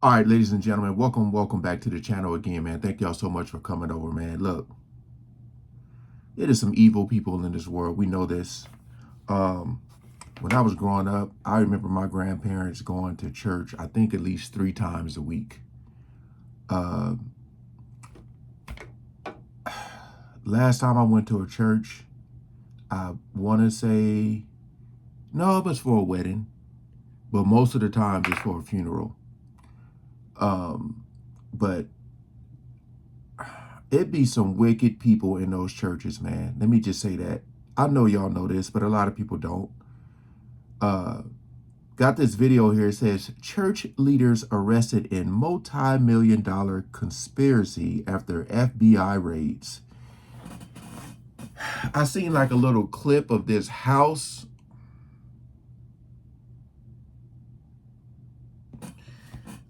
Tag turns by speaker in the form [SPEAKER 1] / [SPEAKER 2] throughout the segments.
[SPEAKER 1] All right, ladies and gentlemen, welcome back to the channel again, man. Thank y'all so much for coming over, man. Look, it is some evil people in this world. We know this. When I was growing up, I remember my grandparents going to church, I think at least 3 times a week. Last time I went to a church, I want to say, no, it was for a wedding, but most of the time it's for a funeral. But it be some wicked people in those churches, man. Let me just say that. I know y'all know this, but a lot of people don't. Got this video here. It says, church leaders arrested in multi-million-dollar conspiracy after FBI raids. I seen like a little clip of this house.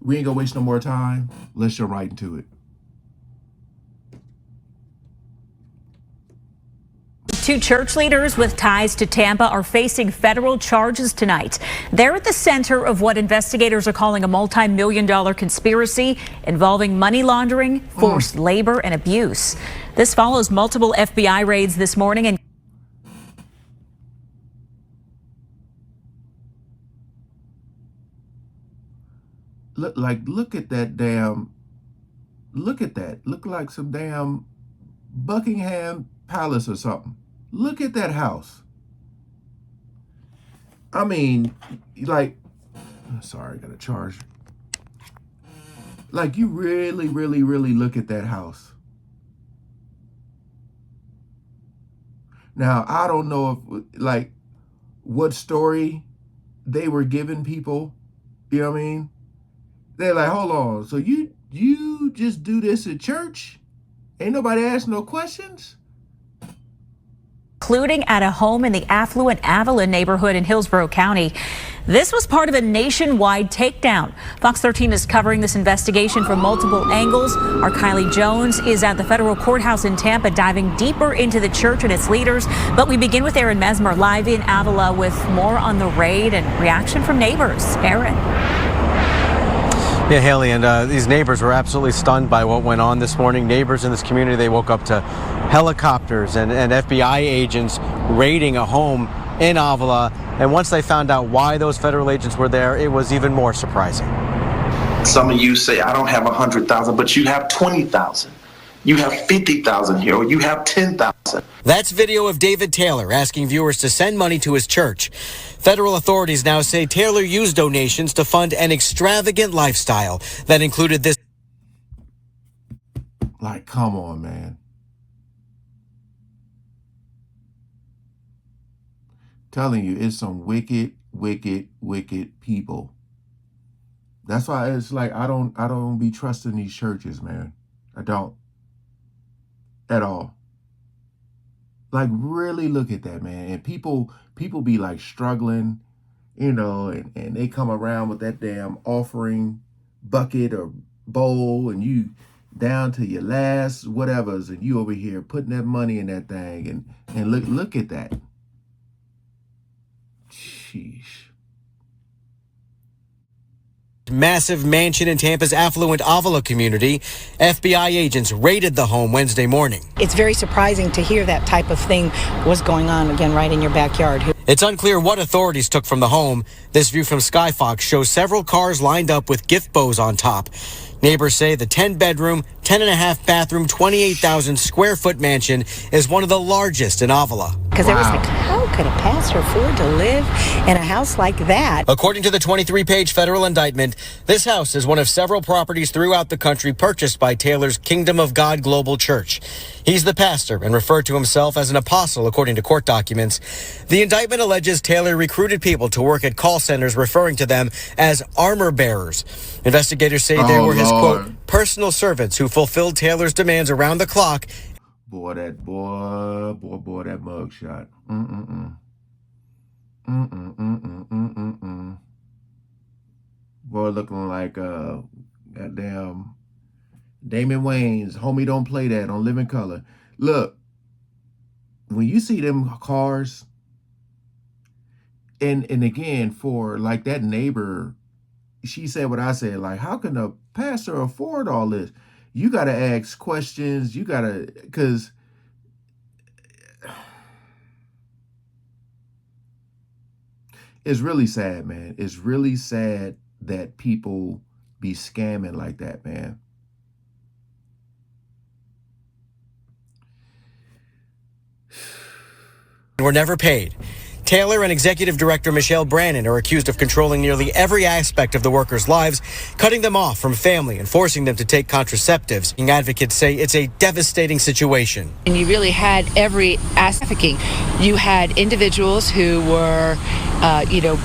[SPEAKER 1] We ain't gonna waste no more time. Let's jump right into it.
[SPEAKER 2] 2 church leaders with ties to Tampa are facing federal charges tonight. They're at the center of what investigators are calling a multi-million-dollar conspiracy involving money laundering, forced labor, and abuse. This follows multiple FBI raids this morning and
[SPEAKER 1] look at that damn, look at that. Look like some damn Buckingham Palace or something. Look at that house. I mean, like, sorry, I got to charge. Like, you really look at that house. Now, I don't know if, like, what story they were giving people. You know what I mean? They're like, hold on. So you just do this at church? Ain't nobody ask no questions?
[SPEAKER 2] including at a home in the affluent Avalon neighborhood in Hillsborough County. This was part of a nationwide takedown. Fox 13 is covering this investigation from multiple angles. Our Kylie Jones is at the federal courthouse in Tampa, diving deeper into the church and its leaders. But we begin with Aaron Mesmer live in Avila with more on the raid and reaction from neighbors. Aaron.
[SPEAKER 3] Yeah, Haley, and these neighbors were absolutely stunned by what went on this morning. Neighbors in this community, they woke up to helicopters and FBI agents raiding a home in Avila. And once they found out why those federal agents were there, it was even more surprising.
[SPEAKER 4] Some of you say, I don't have 100,000, but you have 20,000. You have 50,000 here, or you have 10,000.
[SPEAKER 3] That's video of David Taylor asking viewers to send money to his church. Federal authorities now say Taylor used donations to fund an extravagant lifestyle that included this.
[SPEAKER 1] Like, come on, man. Telling you, it's some wicked people. That's why it's like I don't be trusting these churches, man. I don't. At all. Like, really look at that, man. And people be like struggling, you know, and they come around with that damn offering bucket or bowl, and you down to your last whatevers, and you over here putting that money in that thing, and look at that. Sheesh.
[SPEAKER 3] Massive mansion in Tampa's affluent Avila community. FBI agents raided the home Wednesday morning.
[SPEAKER 5] It's very surprising to hear that type of thing was going on, again, right in your backyard.
[SPEAKER 3] It's unclear what authorities took from the home. This view from Skyfox shows several cars lined up with gift bows on top. Neighbors say the 10-bedroom, 10.5 bathroom, 28,000 square foot mansion is one of the largest in Avila.
[SPEAKER 5] Because it was like, how could a pastor afford to live in a house like that?
[SPEAKER 3] According to the 23-page federal indictment, this house is one of several properties throughout the country purchased by Taylor's Kingdom of God Global Church. He's the pastor and referred to himself as an apostle, according to court documents. The indictment alleges Taylor recruited people to work at call centers, referring to them as armor bearers. Investigators say they were his, quote, personal servants who fulfilled Taylor's demands around the clock.
[SPEAKER 1] Boy, that mugshot. Boy, looking like goddamn Damon Wayans. Homie, don't play that on Living Color. Look, when you see them cars, and again, for like that neighbor, she said what I said, like, how can a pastor afford all this? You got to ask questions. You got to, because it's really sad, man. It's really sad that people be scamming like that, man.
[SPEAKER 3] Were never paid. Taylor and Executive Director Michelle Brannon are accused of controlling nearly every aspect of the workers' lives, cutting them off from family and forcing them to take contraceptives. Advocates say it's a devastating situation.
[SPEAKER 6] And you really had every aspect. You had individuals who were,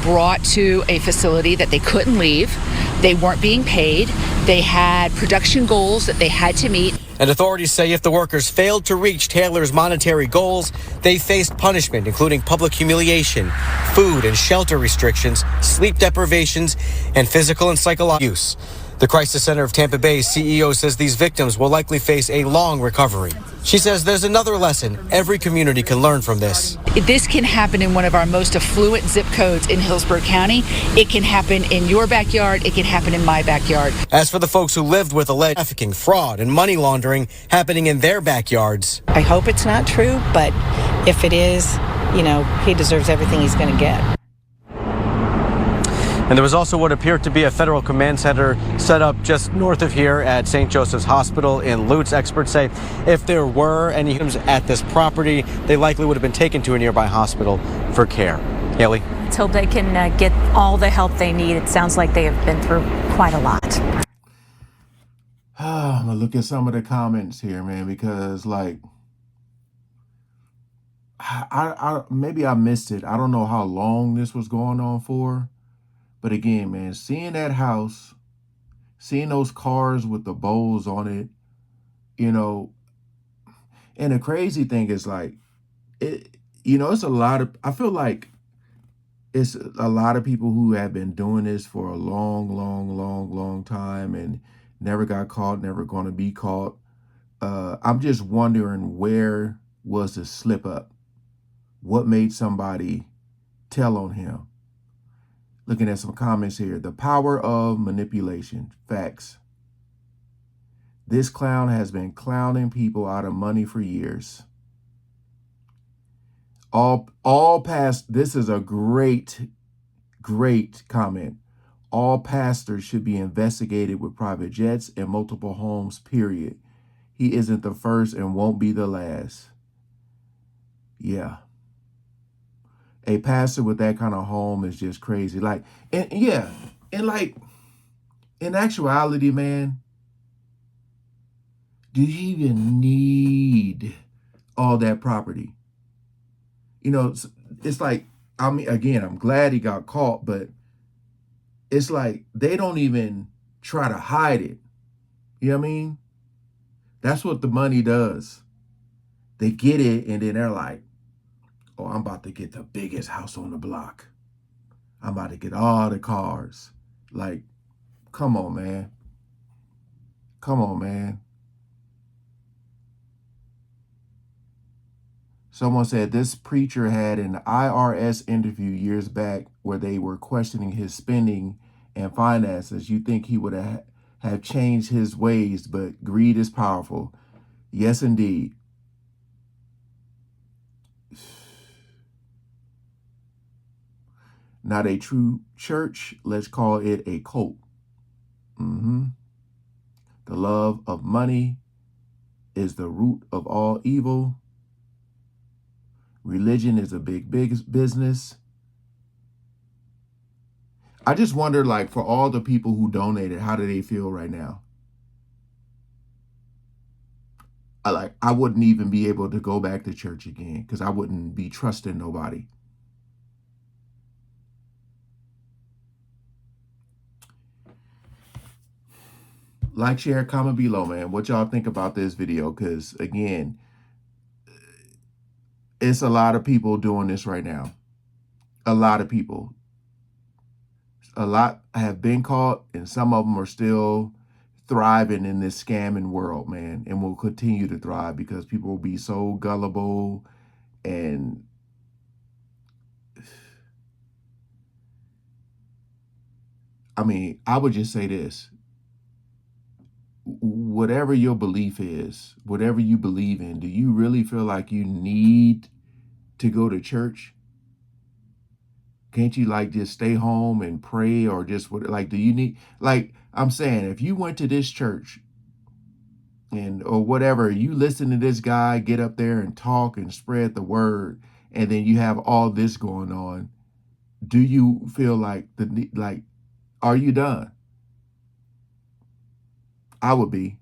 [SPEAKER 6] brought to a facility that they couldn't leave. They weren't being paid. They had production goals that they had to meet.
[SPEAKER 3] And authorities say if the workers failed to reach Taylor's monetary goals, they faced punishment, including public humiliation, food and shelter restrictions, sleep deprivations, and physical and psychological abuse. The Crisis Center of Tampa Bay's CEO says these victims will likely face a long recovery. She says there's another lesson every community can learn from this.
[SPEAKER 6] This can happen in one of our most affluent zip codes in Hillsborough County. It can happen in your backyard. It can happen in my backyard.
[SPEAKER 3] As for the folks who lived with alleged trafficking, fraud, and money laundering happening in their backyards,
[SPEAKER 5] I hope it's not true, but if it is, he deserves everything he's going to get.
[SPEAKER 3] and there was also what appeared to be a federal command center set up just north of here at St. Joseph's Hospital in Lutz. Experts say if there were any victims at this property, they likely would have been taken to a nearby hospital for care. Haley?
[SPEAKER 2] Let's hope they can get all the help they need. It sounds like they have been through quite a lot.
[SPEAKER 1] I'm gonna look at some of the comments here, man, because like I maybe I missed it. I don't know how long this was going on for. But again, man, seeing that house, seeing those cars with the bows on it, and the crazy thing is like, it's a lot of, I feel like it's a lot of people who have been doing this for a long time and never got caught, never going to be caught. I'm just wondering, where was the slip up? What made somebody tell on him? Looking at some comments here. The power of manipulation. Facts. This clown has been clowning people out of money for years. All past, this is a great comment. All pastors should be investigated with private jets and multiple homes, period. He isn't the first and won't be the last. Yeah. A pastor with that kind of home is just crazy. Like, and like, in actuality, man, do you even need all that property? It's like, I mean, again, I'm glad he got caught, but it's like they don't even try to hide it. You know what I mean? That's what the money does. They get it, and then they're like, oh, I'm about to get the biggest house on the block. I'm about to get all the cars. Like, come on, man. Come on, man. Someone said this preacher had an IRS interview years back where they were questioning his spending and finances. You think he would have changed his ways, but greed is powerful. Yes, indeed. Not a true church. Let's call it a cult. The love of money is the root of all evil. Religion is a big business. I just wonder, like, for all the people who donated, how do they feel right now? I wouldn't even be able to go back to church again because I wouldn't be trusting nobody. Like, share, comment below, man. What y'all think about this video? Because, again, it's a lot of people doing this right now. A lot of people. A lot have been caught, and some of them are still thriving in this scamming world, man, and will continue to thrive because people will be so gullible. And I mean, I would just say this. Whatever your belief is, whatever you believe in, do you really feel like you need to go to church? Can't you like just stay home and pray, or just what, like, do you need, like, I'm saying, if you went to this church and or whatever, you listen to this guy get up there and talk and spread the word, and then you have all this going on, do you feel like are you done? I would be.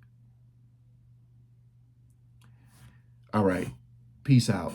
[SPEAKER 1] All right. Peace out.